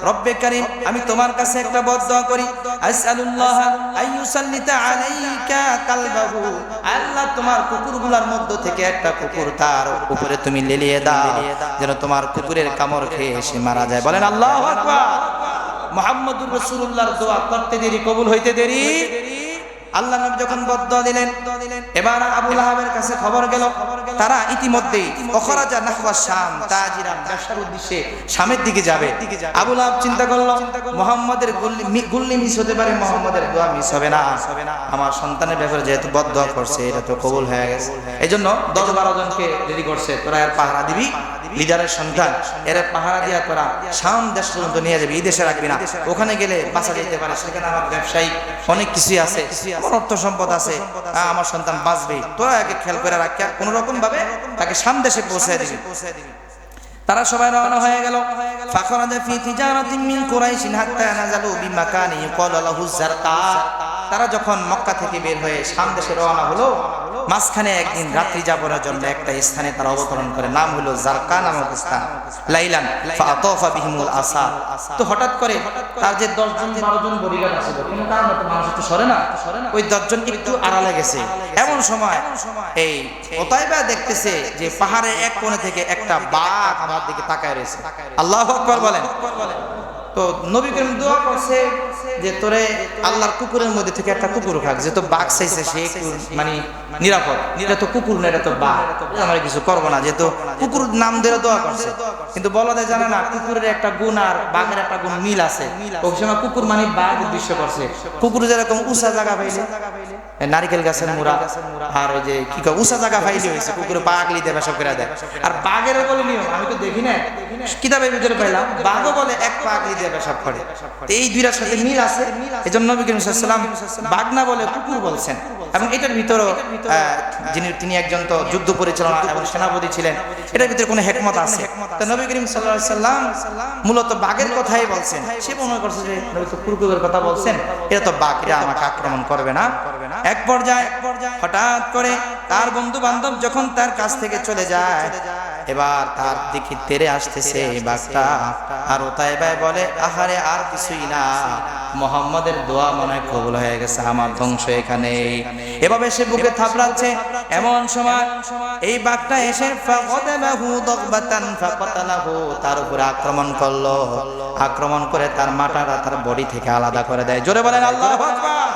রব্বে কারীম, আমি তোমার কাছে একটা বদদোয়া করি, আসআলুল্লাহ আইয়ুসাল্লিতা আলাইকা কালবাহু, আল্লাহ তোমার কুকুরগুলোর মধ্য থেকে একটা কুকুর তার উপরে তুমি লেলিয়ে দাও, যেন তোমার কুকুরের কামড় খেয়ে সে মারা যায়। বলেন আল্লাহু আকবার। মুহাম্মদুর রাসূলুল্লাহর দোয়া করতে দেরি, কবুল হইতে দেরি। আল্লাহ নবী যখন বদদোয়া দিলেন, এবার আবু লাহাবের কাছে খবর গেল, তারা ইতিমধ্যেই ওখরাজা নাহওয়া শাম, তাজিরান, ব্যবসার উদ্দেশ্যে শামের দিকে যাবে। আবু লাহাব চিন্তা করলো, মুহাম্মাদের গুল্লি মিস হতে পারে, মুহাম্মাদের দোয়া মিস হবে না। আমার সন্তানের ব্যাপারে যেহেতু বদদোয়া করছে, এটা তো কবুল হয়ে গেছে। এজন্য 10-12 জনকে রেডি করছে, তোরা এর পাহারা দিবি, লিডারের সন্তান, এর পাহারা দিয়া তোরা শাম দেশ পর্যন্ত নিয়ে যাবি, এই দেশে রাখবি না, ওখানে গেলে বাঁচা যেতে পারে, সেখানে আমার ব্যবসায়ী অনেক কিছুই আছে, আমার অর্থ সম্পদ আছে, আমার সন্তান বাঁচবে, তোরা একে খেয়াল করে রাখিয়া কোন রকম ভাবে তাকে শাম দেশে পৌঁছে দিবি। তারা সবাই রওনা হয়ে গেল। ফাখরাজা ফি তিজারাতিন মিন কুরাইশিন হাত্তা নাযালু বিমাকানি ইয়াকালু লাহু যারকা। তারা যখন মক্কা থেকে বের হয়ে শাম দেশে রওনা হলো, মাঝখানে একদিন রাত্রি যাপনের জন্য একটা স্থানে তারা অবতরণ করে, নাম হলো যারকা নামক স্থান। লাইলান ফাআতাফা বিহিমুল আসা। তো হঠাৎ করে তার যে 10 জন 12 জন বডিগার্ড ছিল, কোনো কারণে তো মানুষ একটু সরে না, ওই 10 জন একটু আড়ালে গেছে। এমন সময় এই ওতাইবা দেখতেছে যে পাহাড়ের এক কোণে থেকে একটা বাঘ আমার দিকে তাকায় রয়েছে। আল্লাহু আকবার বলেন। তো নবী করিম দোয়া করছে যে তোরে আল্লাহর কুকুরের মধ্যে থেকে একটা কুকুর খাক, যেহেতু বাঘ চাইছে সে একটু মানে নিরাপদ, এটা তো কুকুর না, এটা তো বাঘ, আমরা কিছু করবো না, যেহেতু কুকুর নাম ধরে দোয়া করছে। কিন্তু বলদে জানে না কুকুরের একটা গুণ আর বাঘের একটা গুণ মিল আছে। ওই সময় কুকুর মানে বাঘ উদ্দেশ্য করছে। কুকুর যেরকম উঁচা জায়গা পাইলে, নারিকেল গাছের মুড়া আর ওই যে কি কয় উঁচা জায়গা পাইলে হয়েছে, কুকুরে বাঘ লিতে পেশাব করে দেয়। আর বাঘের বলে নিয়ম, আমি তো দেখি না, কিতাবের ভিতরে পাইলাম বাঘও বলে এক পাক লিতে পেশাব করে। এই দুইটার সাথে মিল আছে, এজন্য নবী করিম সাল্লাল্লাহু আলাইহি ওয়াসাল্লাম বাঘ না বলে কুকুর বলছেন। এবং এটার ভিতরে তিনি একজন তো যুদ্ধ পরিচালনা এবং সেনাপতি ছিলেন, এটার ভিতরে কোনো হিকমত আছে। তো নবী করিম সাল্লাল্লাহু আলাইহি ওয়াসাল্লাম মূলত বাঘের কথাই বলছেন। সে মনে করছে যে নবী তো কুকুরের কথা বলছেন, এটা তো বাঘ, এটা আমাকে আক্রমণ করবে না। এক পর্যায়ে হঠাৎ করে তার বন্ধু বান্ধব যখন তার কাছ থেকে চলে যায়, এবার তার দিকে তেড়ে আসতেছে বাঘটা। আর ওতাইবায় বলে, আহারে আর কিছুই না, মুহাম্মাদের দোয়া মনে হয় কবুল হয়ে গেছে, আমার ধ্বংস এখানে। এভাবে সে বুকে থাপড়াচ্ছে। এমন সময় এই বাঘটা এসে ফাকাদাবাহু দাগবাতান ফাকাতালাহু, তার উপরে আক্রমণ করলো। আক্রমণ করে তার মাথাটা তার বডি থেকে আলাদা করে দেয়। জোরে বলেন আল্লাহু আকবার।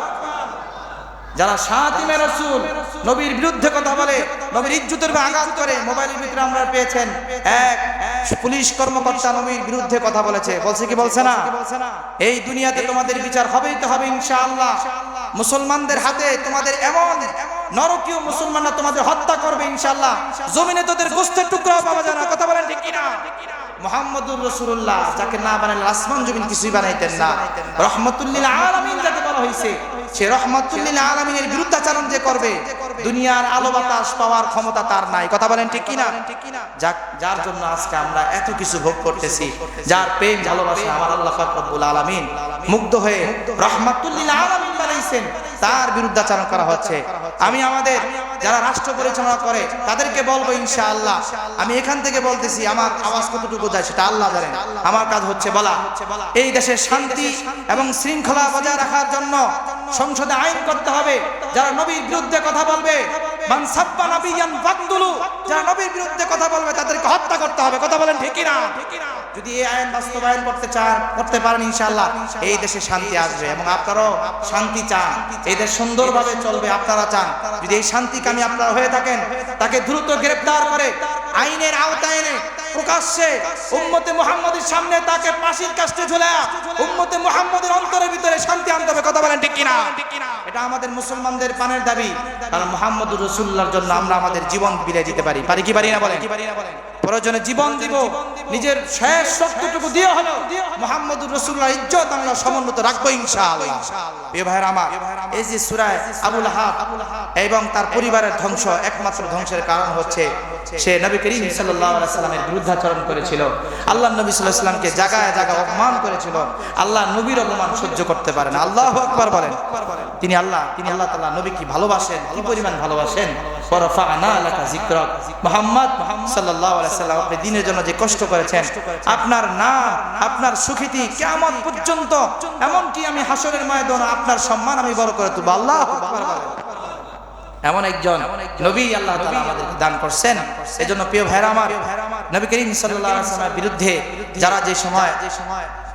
যারা শাতিমে রাসূল, নবীর বিরুদ্ধে কথা বলে, নবীর ইজ্জতের আঘাত করে, মোবাইলের ভিতরে আমরা পেয়েছেন এক পুলিশ কর্মকর্তা নবীর বিরুদ্ধে কথা বলেছে, বলছে কি বলছে না? এই দুনিয়াতে তোমাদের বিচার হবেই তো হবে ইনশাআল্লাহ। মুসলমানদের হাতে তোমাদের এমন নরকীয় মুসলমানরা তোমাদের হত্যা করবে ইনশাআল্লাহ, জমিনে তোদের গোশতের টুকরাও পাওয়া যায় না। কথা বলেন ঠিক কিনা? মুহাম্মদুর রাসূলুল্লাহ যাকে না বানাইলে আসমান জমিন কিছুই বানাইতেন না, রহমাতুল লিল আলামিন যাকে বলা হয়েছে, সে রহমাতুল লিল আলামিনের বিরুদ্ধাচরণ যে করবে, দুনিয়ার আলো বাতাস পাওয়ার ক্ষমতা তার নাই। কথা বলেন ঠিক কিনা? যার জন্য আজকে আমরা এত কিছু ভোগ করতেছি, যার প্রেম ভালোবাসা আমার আল্লাহ পাক রব্বুল আলামিন মুগ্ধ হয়ে রহমাতুল লিল আলামিন বানাইছেন, তার বিরুদ্ধাচরণ করা হচ্ছে। আমি আমাদের যারা রাষ্ট্র পরিচালনা করে তাদেরকে বলবো ইনশাআল্লাহ, আমি এখান থেকে বলতেছি, আমার আওয়াজ কতটুকু যায় সেটা আল্লাহ জানেন, আমার কাজ হচ্ছে বলা। এই দেশের শান্তি এবং শৃঙ্খলা বজায় রাখার জন্য সংসদে আইন করতে হবে, যারা নবীর বিরুদ্ধে কথা বলবে, মান সাব্বা নাবিয়ান ফাকতুলু, যারা নবীর বিরুদ্ধে কথা বলবে তাদেরকে হত্যা করতে হবে। কথা বলেন ঠিক কিনা? যদি এই আইন বাস্তবায়ন করতে চান, করতে পারেন ইনশাআল্লাহ, এই দেশে শান্তি আসবে। এবং আপনারাও শান্তি চান, এই দেশ সুন্দরভাবে চলবে, আপনারা চান। যদি এই শান্তি কামি আপনারা হয়ে থাকেন, তাকে দ্রুত গ্রেফতার করে আইনের আওতায় এনে প্রকাশ্যে উম্মতে মুহাম্মদের সামনে তাকে ফাঁসির কাস্টে ঝুলায়া উম্মতে মুহাম্মদের অন্তরের ভিতরে শান্তি আনতে হবে। কথা বলেন ঠিক কিনা? এটা আমাদের মুসলমানদের প্রাণের দাবি, কারণ মুহাম্মদুর রাসূলুল্লাহর জন্য আমরা আমাদের জীবন বিলিয়ে দিতে পারি। পারি কি পারি না বলেন? প্রয়োজনে জীবন দিব, নিজের শেষ রক্তটুকু দিয়ে হলো মুহাম্মদুর রাসূলুল্লাহর ইজ্জত আমরা সমুন্নত রাখবো ইনশাআল্লাহ। এ ভাইরা আমার, এই যে সূরা আবু লাহাব এবং তার পরিবারের ধ্বংস, একমাত্র ধ্বংসের কারণ হচ্ছে সে নবী করিম সাল্লাল্লাহু আলাইহি সাল্লামের বিরুদ্ধাচরণ করেছিল। আল্লাহ নবী সাল্লাল্লাহু আলাইহি সাল্লামকে জায়গায় জায়গায় অপমান করেছিল। আল্লাহ নবীর অপমান সহ্য করতে পারেন। আল্লাহু আকবার বলেন। তিনি আল্লাহ তাআলা নবী কি ভালোবাসেন, কি পরিমাণ ভালোবাসেন। ওয়ারাফা'না লাকা যিকরাক, মুহাম্মদ সাল্লাল্লাহু আলাইহি সাল্লাম আপনি দ্বীনের জন্য যে কষ্ট করেছেন, আপনার নাম, আপনার সুখ্যাতি কিয়ামত পর্যন্ত, এমনকি আমি হাসরের ময়দানে আপনার সম্মান আমি বড় করে তুলব। আল্লাহু আকবার বলেন। এমন একজন নবী আল্লাহ তাআলা আমাদেরকে দান করছেন। এজন্য প্রিয় ভাইরা আমার, নবী করিম সাল্লাল্লাহু আলাইহি ওয়াসাল্লামের বিরুদ্ধে যারা যে সময়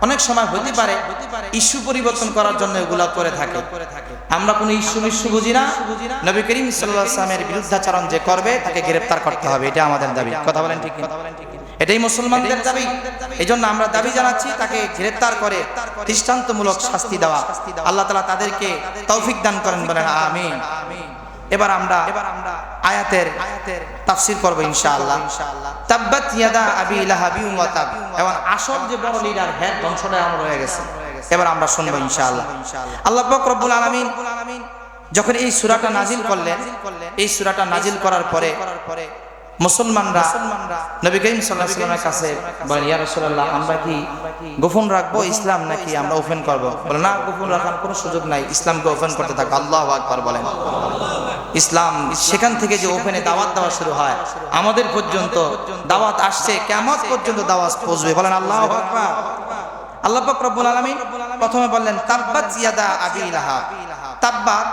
অনেক সময় হতে পারে ইস্যু পরিবর্তন করার জন্য এগুলা করে থাকে, আমরা কোনো ইস্যু বুঝি না। নবী করিম সাল্লাল্লাহু আলাইহি ওয়াসাল্লামের বিরুদ্ধাচরণ যে করবে তাকে গ্রেফতার করতে হবে, এটা আমাদের দাবি। কথা বলেন ঠিক কিনা? এটাই মুসলমানদের দাবি। এজন্য আমরা দাবি জানাচ্ছি তাকে গ্রেফতার করে দৃষ্টান্তমূলক শাস্তি দেওয়া। আল্লাহ তাআলা তাদেরকে তৌফিক দান করেন, বলেন আমিন। এবার আমরা আয়াতের তাফসীর করব ইনশাআল্লাহ। তাব্বাত ইয়াদা আবি লাহাবি ওয়া তাব, এবং আসল যে বড় লিডার হ্যাঁ ধ্বংসটা আমার হয়ে গেছে। এবার আমরা শুনবো ইনশাআল্লাহ। আল্লাহ পাক রব্বুল আলামিন যখন এই সূরাটা নাজিল করলেন, এই সূরাটা নাজিল করার পরে মুসলমানরা নবী করিম সাল্লাল্লাহু আলাইহি ওয়াসাল্লামের কাছে বলেন, ইয়া রাসূলুল্লাহ, আমরা কি গোপন রাখবো ইসলাম নাকি আমরা ওপেন করব? বলে না, গোপন রাখার কোনো সুযোগ নাই, ইসলামকে ওপেন করতে থাকো। আল্লাহু আকবার বলেন। ইসলাম সেখান থেকে যে ওপেনে দাওয়াত দেওয়া শুরু হয়, আমাদের পর্যন্ত দাওয়াত আসছে, কিয়ামত পর্যন্ত দাওয়াত পৌঁছবে। বলেন আল্লাহু আকবার। আল্লাহ পাক রব্বুল আলামিন প্রথমে বললেন তাব্বাত ইয়াদা আবি লাহাব। তাব্বাত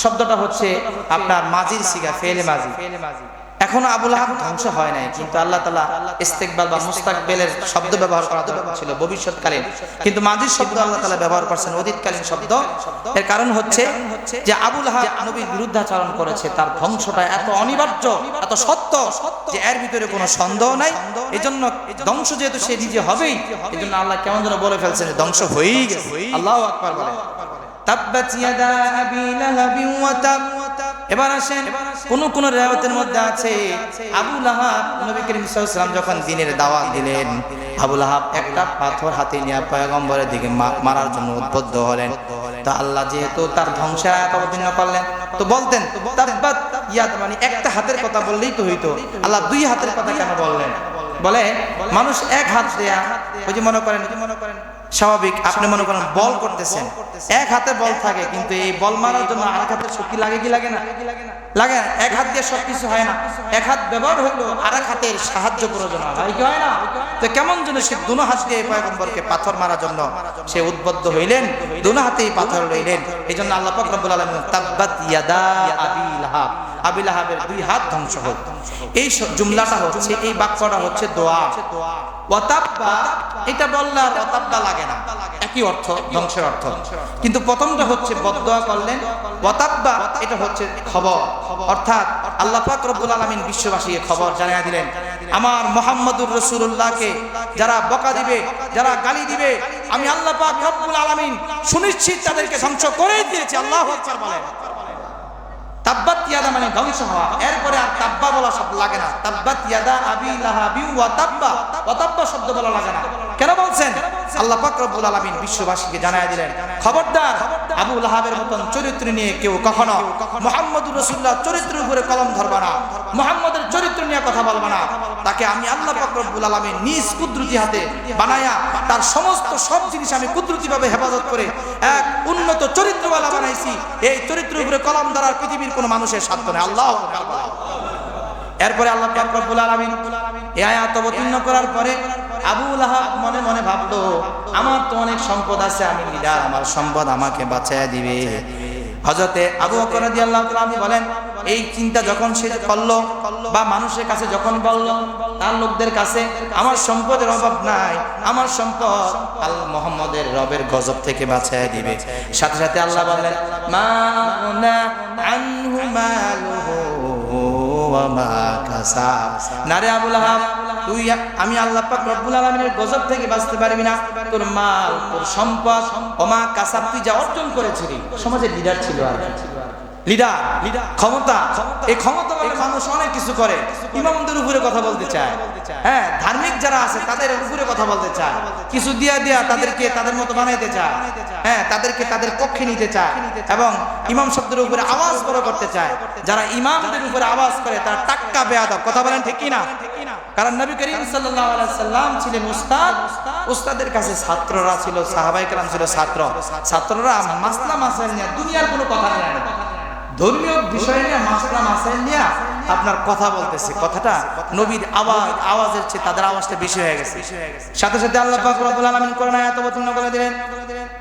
শব্দটা হচ্ছে আপনার মাজির সিগা, ফেলে মাজি। এখনো আবু লাহাব ধ্বংস হয় নাই, কিন্তু আল্লাহ তাআলা ইস্তিকবাল বা মুস্তাকবিলের শব্দ ব্যবহার করা দরকার ছিল, ভবিষ্যৎকালীন, কিন্তু মাজির শব্দ আল্লাহ তাআলা ব্যবহার করছেন, অতীতকালীন শব্দ। এর কারণ হচ্ছে যে আবু লাহাব নবীর বিরুদ্ধাচরণ করেছে, তার ধ্বংসটা এত অনিবার্য, এত সত্য যে এর ভিতরে কোনো সন্দেহ নাই। এজন্য ধ্বংস যেহেতু সে নিজে হবেই, এজন্য আল্লাহ কেমন যেন বলে ফেলছেন ধ্বংস হয়েই গেছে। আল্লাহু আকবার বলেন। তাব্বাত ইয়াদা আবি লাহাবি ওয়া তাব। এবার আসেন, কোন রিওয়ায়াতের মধ্যে আছে আবু লাহাব নবী করিম সাল্লাল্লাহু আলাইহি ওয়াসাল্লাম যখন দ্বীনের দাওয়াত দিলেন, আবু লাহাব একটা পাথর হাতে নিয়ে পয়গম্বরের দিকে মারার জন্য উদ্বুদ্ধ হলেন। তো আল্লাহ যেহেতু তার ধ্বংসের আয়াত অবতীর্ণ করলেন, তো বলতেন তাব্বাত ইয়াদ, মানে একটা হাতের কথা বললেই তো হইতো, আল্লাহ দুই হাতের কথা কেন বললেন? বলে মানুষ এক হাত দেয়া, ওই যে মনে করেন স্বাভাবিক, আপনি মনে করেন বল করতেছেন, এক হাতে বল থাকে, কিন্তু এই বল মারার জন্য আরেক হাতের শক্তি লাগে কি লাগে না? লাগে। এক হাত দিয়ে সবকিছু হয় না, এক হাত ব্যবহার হলো আরেক হাতের সাহায্য প্রয়োজন হয় কি হয় না? তো কেমন যেন সে দুনো হাত দিয়ে পয়গম্বরকে পাথর মারার জন্য সে উদ্বুদ্ধ হইলেন, দুনো হাতেই পাথর লইলেন। এই জন্য আল্লাহ পাক রব্বুল আলামিন তাব্বাত ইয়াদা আবি লাহাব, আবি লাহাবের দুই হাত ধ্বংস হোক। এই জুমলাটা হচ্ছে, এই বাক্যটা হচ্ছে দোয়া। ওয়াতাব্বা এটা বললে আর ওয়াতাব্বা লাগে না, একই অর্থ, ধ্বংসের অর্থ, কিন্তু প্রথমটা হচ্ছে বদদোয়া করলেন। ওয়াতাব্বা এটা হচ্ছে খবর, অর্থাৎ আল্লাহ পাক রব্বুল আলামিন বিশ্ববাসীকে খবর জানিয়ে দিলেন, আমার মুহাম্মদুর রাসূলুল্লাহকে যারা বকা দিবে, যারা গালি দিবে, আমি আল্লাহ পাক রব্বুল আলামিন সুনিশ্চিত তাদেরকে ধ্বংস করেই দিয়েছি। আল্লাহু আকবার বলেন। তাব্বাত ইয়াদা মানে ধ্বংস হওয়া, এরপরে আর তাব্বা বলা শব্দ লাগে না। তাব্বাত ইয়াদা আবি লাহাবি ওয়া তাব্বা, ওয়া তাব্বা শব্দ বলা লাগে না। কেন বলছেন? আল্লাহ পাক রব্বুল আলামিন বিশ্ববাসীকে জানায় দিলেন, খবরদার আবু লাহাবের মতন চরিত্র নিয়ে কেউ কখনো মুহাম্মদুর রাসূলুল্লাহ চরিত্রের উপরে কলম ধরবে না, মুহাম্মদের চরিত্র নিয়ে কথা বলবে না। তাকে আমি আল্লাহ পাক রব্বুল আলামিন নিজ কুদরতি হাতে বানায়া তার সমস্ত সব জিনিস আমি কুদরতিভাবে হেফাজত করে এক উন্নত চরিত্রওয়ালা বানাইছি। এই চরিত্রের উপরে কলম ধরার পৃথিবীর কোন মানুষের সাধ্য নেই। আল্লাহু আকবার। এরপরে আল্লাহ পাক রব্বুল আলামিন এই আয়াত অবতীর্ণ করার পরে আবু লাহাব মনে মনে ভাবলো, আমার তো অনেক সম্পদ আছে, আমি লিডার, আমার সম্পদ আমাকে বাঁচায় দিবে। হযরতে আবু বকর রাদিয়াল্লাহু তাআলা আনহু বলেন, এই চিন্তা যখন সে করলো বা মানুষের কাছে যখন বলল, তার লোকদের কাছে, আমার সম্পদের অভাব নাই, আমার সম্পদ আল মুহাম্মদের রবের গজব থেকে বাঁচায় দিবে। সাথে সাথে আল্লাহ বললেন, মা আনা আনহু মালুহু ওয়ামা কাসাব। নারে আবু লাহাব, তুই আমি আল্লাহ পাক রব্বুল আলামিনের গজব থেকে বাঁচতে পারবি না। তোর মাল, তোর সম্পদ, ওমা কাসাব, তুই যা অর্জন করেছিলি। সমাজের লিডার ছিল, আর লিডার, ক্ষমতা, এই ক্ষমতা বলে মানুষ অনেক কিছু করে। ইমামদের উপরে কথা বলতে চায়, হ্যাঁ, ধার্মিক যারা আছে তাদের উপরে কথা বলতে চায়, কিছু দিয়া দিয়া তাদেরকে তাদের মতো বানাইতে চায়, হ্যাঁ, তাদেরকে তাদের পক্ষে নিতে চায়, এবং ইমাম শব্দের উপরে আওয়াজ বড় করতে চায়। যারা ইমামদের উপরে আওয়াজ করে তারা টাক্কা বেয়াদব। কথা বলেন ঠিক কি না? কারণ নবী করিম সাল্লাল্লাহু আলাইহি সাল্লাম ছিলেন উস্তাদ, উস্তাদের কাছে ছাত্ররা ছিল, সাহাবায়ে কেরাম ছিল ছাত্র। ছাত্ররা মাসলা মাসাইল নিয়ে দুনিয়ার কোনো কথা নেয় না, ধর্মীয় বিষয় নিয়ে মাসলা মাসাইল নিয়ে আপনার কথা বলতেছে। কথাটা নবীর আওয়াজের চেয়ে তাদের আওয়াজটা বেশি হয়ে গেছে। সাথে সাথে আল্লাহ পাক রব্বুল আলামিন কোরআনে আয়াত অবতীর্ণ করে দিলেন,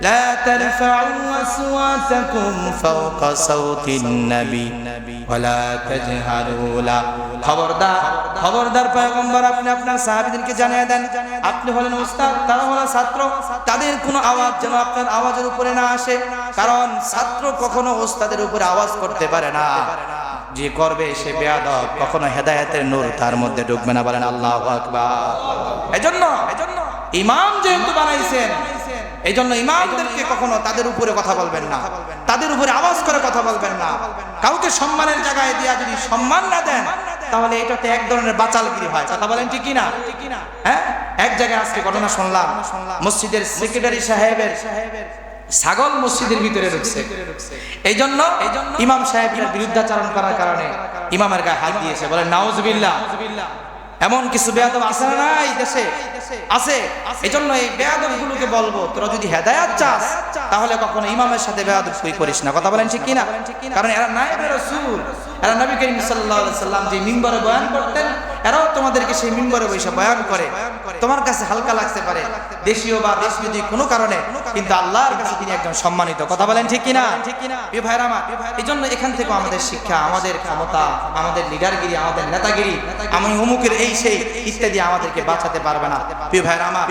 লা তারফাউ আসওয়াতাকুম ফাওকা সাওতিন নবী ওয়া লা তাজহারু লা। খবরদার, খবরদার পয়গম্বর, আপনি আপনার সাহাবীদেরকে জানিয়ে দেন, আপনি হলেন উস্তাদ, তারা হলো ছাত্র, তাদের কোনো আওয়াজ যেন আপনার আওয়াজের উপরে না আসে। কারণ ছাত্র কখনো উস্তাদের উপরে আওয়াজ করতে পারে না, যে করবে সে বেয়াদব, কখনো হেদায়েতের নূর তার মধ্যে ঢুকবে না। বলেন আল্লাহু আকবার। এজন্য ইমাম যেহেতু বানাইছেন, এইজন্য ইমামদেরকে কখনো তাদের উপরে কথা বলবেন না, তাদের উপরে আওয়াজ করে কথা বলবেন না। কাউকে সম্মানের জায়গায় দিয়া যদি সম্মান না দেন, তাহলে এটাতে এক ধরনের বাচালগিরি হয়। কথা বলেন ঠিক কি না? হ্যাঁ, এক জায়গায় আজকে ঘটনা শুনলাম, মসজিদের সেক্রেটারি সাহেবের ছাগল মসজিদের ভিতরে ঢুকছে। এই জন্য ইমাম সাহেবের বিরুদ্ধাচরণ করার কারণে ইমামের গায়ে হাত দিয়েছে। বলে নাউজুবিল্লাহ। এমন কিছু বেয়াদব আছে না এই দেশে? আছে। এই জন্য এই বেয়াদব গুলোকে বলবো, তোরা যদি হেদায়েত চাস তাহলে কখনো ইমামের সাথে বেয়াদবি করিস না। কথা বলেন ঠিক কি না? কারণ এরা নায়েবে রাসূল, এরা নবী করিম সাল্লাল্লাহু আলাইহি সাল্লাম যে মিম্বরে বয়ান করতেন, এরাও তোমাদেরকে সেই মিম্বরে বসে বয়ান করে। তোমার কাছে হালকা লাগতে পারে দেশীয় বা দেশবিরোধী কোনো কারণে, কিন্তু আল্লাহর কাছে তিনি একজন সম্মানিত। কথা বলেন ঠিক কি না? প্রিয় ভাইরা আমার, এই জন্য এখান থেকে আমাদের শিক্ষা, আমাদের ক্ষমতা, আমাদের লিডারগিরি, আমাদের নেতাগিরি, আমি অমুকের এই সেই ইত্যাদি আমাদেরকে বাঁচাতে পারবে না। প্রিয় ভাইরা আমার,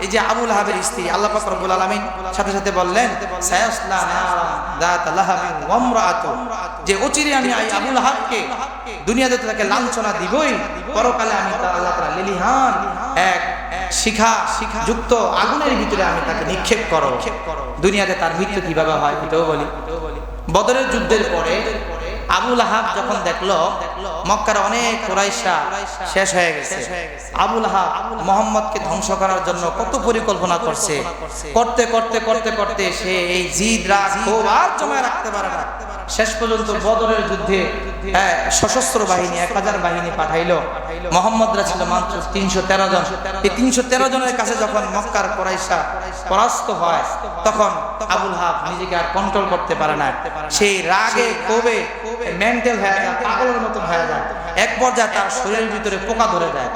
এই যে আবু লাহাবের স্ত্রী, আল্লাহ পাক রব্বুল আলামিন সাথে সাথে বললেন সায়াসলা নারা যাত লাহাবিন ওয়া ইমরাআতু, যে অচিরে আমি আবু লাহাবকে দুনিয়াতে তাকে লাঞ্ছনা দিবই, পরকালে আমি আল্লাহ তাআলা লিলিহান এক শিখা যুক্ত আগুনের ভিতরে আমি তাকে নিক্ষেপ করব। দুনিয়াতে তার মৃত্যু কিভাবে হয় এটাও বলি। বদরের যুদ্ধের পরে আবু লাহাব যখন দেখলো মক্কার অনেক কুরাইশরা শেষ হয়ে গেছে, আবু লাহাব মুহাম্মদকে ধ্বংস করার জন্য কত পরিকল্পনা করছে, করতে করতে করতে করতে সে এই জিদ রাগ ক্ষোভ আর জমায় রাখতে পারে না। শেষ পর্যন্ত বদরের যুদ্ধে সশস্ত্র বাহিনী 1000 বাহিনী পাঠাইলো। মুহাম্মদরা ছিল মাত্র 313 জন। এই 313 জনের কাছে যখন মক্কার কুরাইশরা পরাস্ত হয়, তখন আবু লাহাব নিজেকে আর কন্ট্রোল করতে পারে না। সেই রাগে ক্ষোভে মেন্টাল হয়ে যায়, পাগলের মতো হয়ে যায়। এক পর্যায়ে তার শরীরের ভিতরে পোকা ধরে যায়।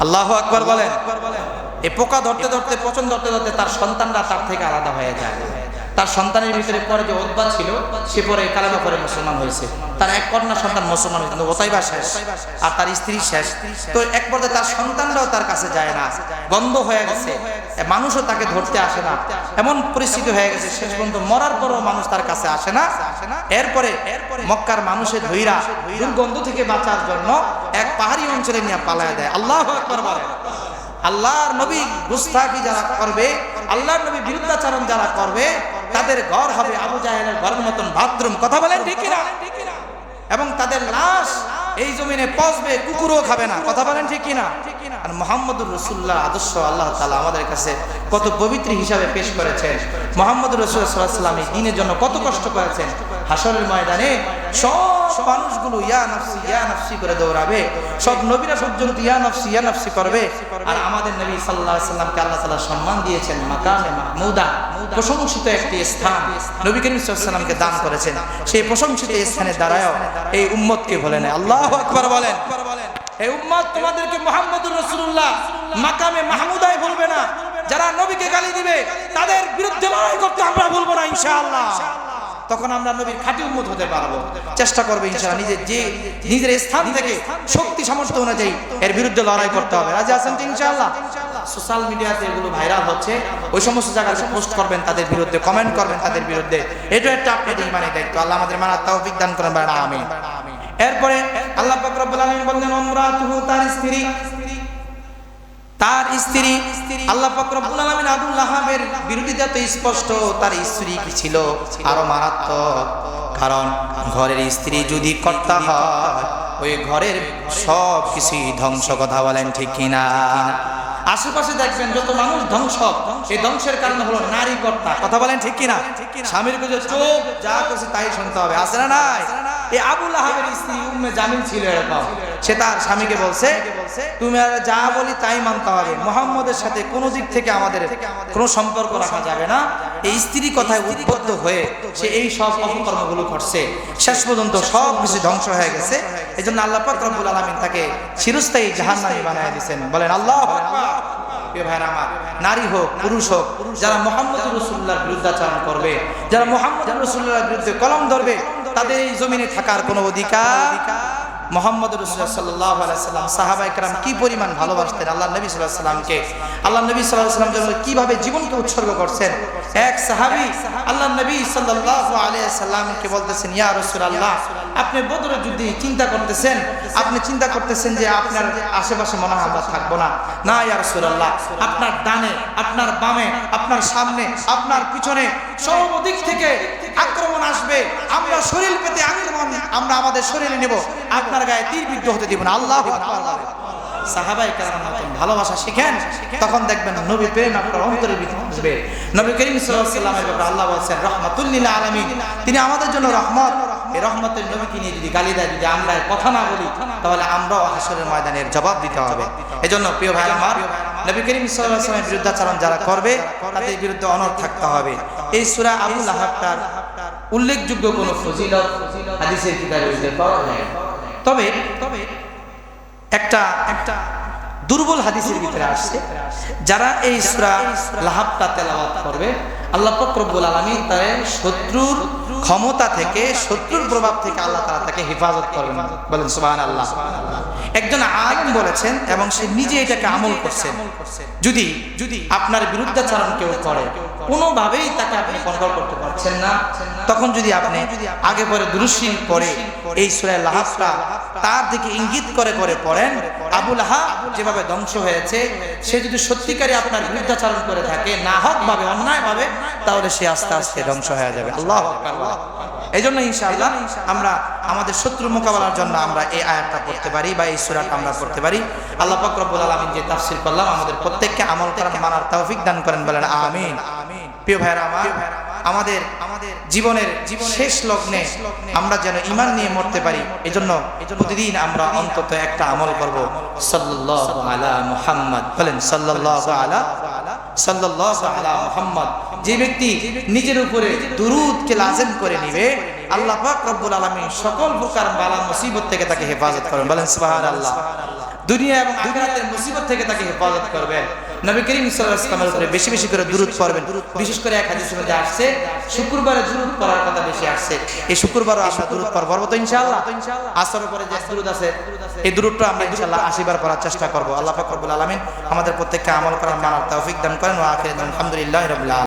আল্লাহু আকবার বলেন। এই পোকা ধরতে ধরতে, পচন ধরতে ধরতে তার সন্তানরা তার থেকে আলাদা হয়ে যায়। তার সন্তানের ভিতরে পরে যে উতবা ছিল, সে পরে কালেমা পড়ে মুসলমান হয়েছে। তার এক কন্যা সন্তান মুসলমান হয়েছে, ওতাইবা শেষ, আর তার স্ত্রী শেষ। তো এক পর্যায়ে তার সন্তানরাও তার কাছে যায় না, বন্ধ হয়ে গেছে, মানুষও তাকে ধরতে আসে না, এমন পরিস্থিতি হয়ে গেছে। শেষ পর্যন্ত মরার পরও মানুষ তার কাছে আসে না। এরপরে মক্কার মানুষের ধৈরা দুর্গন্ধ থেকে বাঁচার জন্য এক পাহাড়ি অঞ্চলে নিয়ে পালায় দেয়। আল্লাহু আকবার বলে। আল্লাহর নবী গুস্তাখি যারা করবে, আল্লাহর নবী বিরুদ্ধাচরণ যারা করবে, তাদের ঘর হবে আবু জাহেলের ঘরের মতন বাথরুম। কথা বলেন ঠিক কিনা? এবং তাদের লাশ এই জমিনে পচবে, কুকুরও খাবে না। কথা বলেন ঠিক কিনা? আর মুহাম্মদুর রাসূলুল্লাহ আদর্শ আল্লাহ তাআলা আমাদের কাছে কত পবিত্র হিসাবে পেশ করেছেন। মুহাম্মদুর রাসূলুল্লাহ সাল্লাল্লাহু আলাইহি ওয়াসাল্লাম এই দ্বীনের জন্য কত কষ্ট করেছেন। হাসরের ময়দানে সব মানুষগুলো ইয়া নাফসি করে দৌড়াবে, সব নবীরা পর্যন্ত ইয়া নাফসি করবে। আর আমাদের নবী সাল্লাল্লাহু আলাইহি ওয়াসাল্লামকে আল্লাহ তাআলা সম্মান দিয়েছেন মাকামে মাহমুদা, প্রশংসিত একটি স্থান নবী করিম সাল্লাল্লাহু আলাইহি ওয়াসাল্লামকে দান করেছেন। সেই প্রশংসিত স্থানে দাঁড়ায়ও এই উম্মতকে বলেন আল্লাহু আকবার বলেন। এই উম্মত তোমাদেরকে মুহাম্মদুর রাসূলুল্লাহ মাকামে মাহমুদায় ভুলবে না। যারা নবীকে গালি দিবে তাদের বিরুদ্ধে লড়াই করতে আমরা ভুলবো না ইনশাআল্লাহ। তখন আমরা নবীর খাঁটি উম্মত হতে পারবো। চেষ্টা করবে ইনশাআল্লাহ নিজের স্থান থেকে শক্তি সামর্থ্য অনুযায়ী এর বিরুদ্ধে লড়াই করতে হবে। রাজি আছেন তো ইনশাআল্লাহ? সোশ্যাল মিডিয়াতে এগুলো ভাইরাল হচ্ছে, ওই সমস্ত জায়গায় পোস্ট করবেন তাদের বিরুদ্ধে, কমেন্ট করবেন তাদের বিরুদ্ধে। এটা একটা আপনাদের ইমানের দায়িত্ব। আল্লাহ আমাদের মানার তৌফিক দান করেন। আমিন। এরপরে আল্লাহ পাক রব্বুল আলামিন বললেন উমরাতুহু, তার স্ত্রী আল্লাহ পাক রব্বুল আলামিন আবু লাহাবের বিরোধিতা তো স্পষ্ট, তার স্ত্রী কি ছিল আরো মারাত্মক। কারণ ঘরের স্ত্রী যদি কর্তা হয় ওই ঘরের সব কিছুই ধ্বংস, কথা বলেন ঠিক কিনা? আশেপাশে দেখবেন যত মানুষ ধ্বংস, এই ধ্বংসের কারণ হলো নারী কর্তা, কথা বলেন ঠিক কিনা? স্বামীর কাছে চোখ যা করছে তাই শুনতে হবে, আছে না নাই? এই আবু লাহাবের স্ত্রী উম্মে জামিল ছিল এরকম। সে তার স্বামীকে বলছে তুমি আর যা বলি তাই মানতে হবে, মুহাম্মদের সাথে কোনো দিক থেকে আমাদের কোনো সম্পর্ক রাখা যাবে না। এই স্ত্রী কথায় উদ্বুদ্ধ হয়ে সে এই সব অপকর্মগুলো করছে, শেষ পর্যন্ত সব কিছু ধ্বংস হয়ে গেছে। এই জন্য আল্লাহ পাক রব্বুল আলামিন তাকে চিরস্থায়ী জাহান্নামী বানায় দিয়েছেন। বলেন আল্লাহু আকবার। প্রিয় ভাইরা আমার, নারী হোক পুরুষ হোক, যারা মুহাম্মদ রাসূলুল্লাহর বিরুদ্ধাচরণ করবে, যারা মুহাম্মদ রাসূলুল্লাহর বিরুদ্ধে কলম ধরবে, তাদের এই জমিনে থাকার কোনো অধিকার। মুহাম্মদ রাসূলুল্লাহ সাল্লাল্লাহু আলাইহি সাল্লাম সাহাবায়ে কেরাম কি পরিমাণ ভালোবাসতেন আল্লাহ নবী সাল্লাল্লাহু আলাইহি সাল্লামকে, আল্লাহ নবী সাল্লাল্লাহু আলাইহি সাল্লাম জন্য কিভাবে জীবনকে উৎসর্গ করছেন। এক সাহাবী আল্লাহ নবী সাল্লাল্লাহু আলাইহি সাল্লামকে বলতেছেন ইয়া রাসূলুল্লাহ, আপনি বদরের যুদ্ধে চিন্তা করতেছেন, আপনি চিন্তা করতেছেন যে আপনার আশেপাশে মনে হয় আমরা থাকবো না। না ইয়া রাসূলুল্লাহ, আপনার ডানে, আপনার বামে, আপনার সামনে, আপনার পিছনে সব দিক থেকে আক্রমণ আসবে, আমরা শরীর পেতে আক্রমণ আমরা আমাদের শরীরে নেব, আপনার গায়ে তীর বিদ্ধ হতে দিব না। আল্লাহু আকবার। সাহাবায়ে কেরাম ভালোবাসা শিখেন, তখন দেখবেন নবী প্রেম আপনার অন্তরে বিধবে। নবী করিম সাল্লাল্লাহু আলাইহি ওয়াসাল্লামের ব্যাপারে আল্লাহ বলেন রাহমাতুল লিল আলামিন, তিনি আমাদের জন্য রহমত। এই রহমতের নবীকে নিয়ে যদি গালি দেয়, যদি আমরা কথা না বলি, তাহলে আমরাও হাসরের ময়দানের জবাব দিতে হবে। এজন্য প্রিয় ভাই আমার, নবী করিম সাল্লাল্লাহু আলাইহি ওয়াসাল্লামের বিরুদ্ধাচরণ যারা করবে তাদের বিরুদ্ধে অনড় থাকতে হবে। এই সূরা আবু লাহাবটার উল্লেখযোগ্য কোনো ফজিলত হাদিসের কিতাবে পাওয়া যায়, তবে একটা দুর্বল হাদিসের ভিতরে আসছে, যারা এই সূরা লাহাবটা তেলাওয়াত করবে আল্লাহ পাক রব্বুল আলামিন তার শত্রুর ক্ষমতা থেকে, শত্রুর প্রভাব থেকে আল্লাহ তাআলা তাকে হেফাজত করবেন। বলেন সুবহানাল্লাহ। একজন আলেম বলেছেন এবং সে নিজে এটাকে আমল করছেন, যদি আপনার বিরুদ্ধাচরণ কেউ করে, কোনোভাবেই তাকে আপনি কন্ট্রোল করতে পারছেন না, তখন যদি আপনি আগে পরে দুরূদ শরীফ পড়ে এই সূরা লাহাবটা তার দিকে ইঙ্গিত করে করে পড়েন, আবু লাহাব যেভাবে ধ্বংস হয়েছে, সে যদি সত্যিকারই আপনার বিরুদ্ধাচরণ করে থাকে না হক ভাবে, অন্যায় ভাবে, তাহলে সে আস্তে আস্তে ধ্বংস হয়ে যাবে। আল্লাহু আকবার। এই জন্য ইনশাআল্লাহ আমরা আমাদের শত্রু মোকাবেলার জন্য আমরা এই আয়াতটা পড়তে পারি বা এই সূরাটা আমরা পড়তে পারি। আল্লাহ পাক রব্বুল আলামিন যে তাফসীর করলাম আমাদের প্রত্যেককে আমল করার মানার তৌফিক দান করেন। বলেন আমিন। প্রিয় ভাইরা আমার, আমাদের জীবনের শেষ লগ্নে আমরা যেন ঈমান নিয়ে মরতে পারি, এজন্য প্রতিদিন আমরা অন্তত একটা আমল করব, সাল্লাল্লাহু আলা মুহাম্মদ। বলেন সাল্লাল্লাহু আলা মুহাম্মদ। যে ব্যক্তি নিজের উপরে দুরূদকে লাজিম করে নিবে, আল্লাহ পাক রব্বুল আলামিন সকল প্রকার বালা মুসিবত থেকে তাকে হেফাজত করবেন। বলেন সুবহানাল্লাহ। দুনিয়া এবং আখিরাতের মুসিবত থেকে তাকে হেফাজত করবেন। নবী করিম সাল্লাল্লাহু আলাইহি ওয়াসাল্লামের উপরে বেশি বেশি করে দুরূদ পড়বেন। বিশেষ করে এক হাদিসের মধ্যে আসছে শুক্রবারে দুরূদ পড়ার কথা বেশি আসছে। এই শুক্রবারও আমরা দুরূদ পড়ব তো ইনশাআল্লাহ। আসরের পরে যে দুরূদ আছে এই দুরূদটা আমরা ইনশাআল্লাহ 80 বার পড়ার চেষ্টা করব। আল্লাহ পাক রব্বুল আলামিন আমাদের প্রত্যেককে আমল করার মানার তৌফিক দান করেন। ওয়া আখিরাত আলহামদুলিল্লাহি রাব্বিল আলামিন।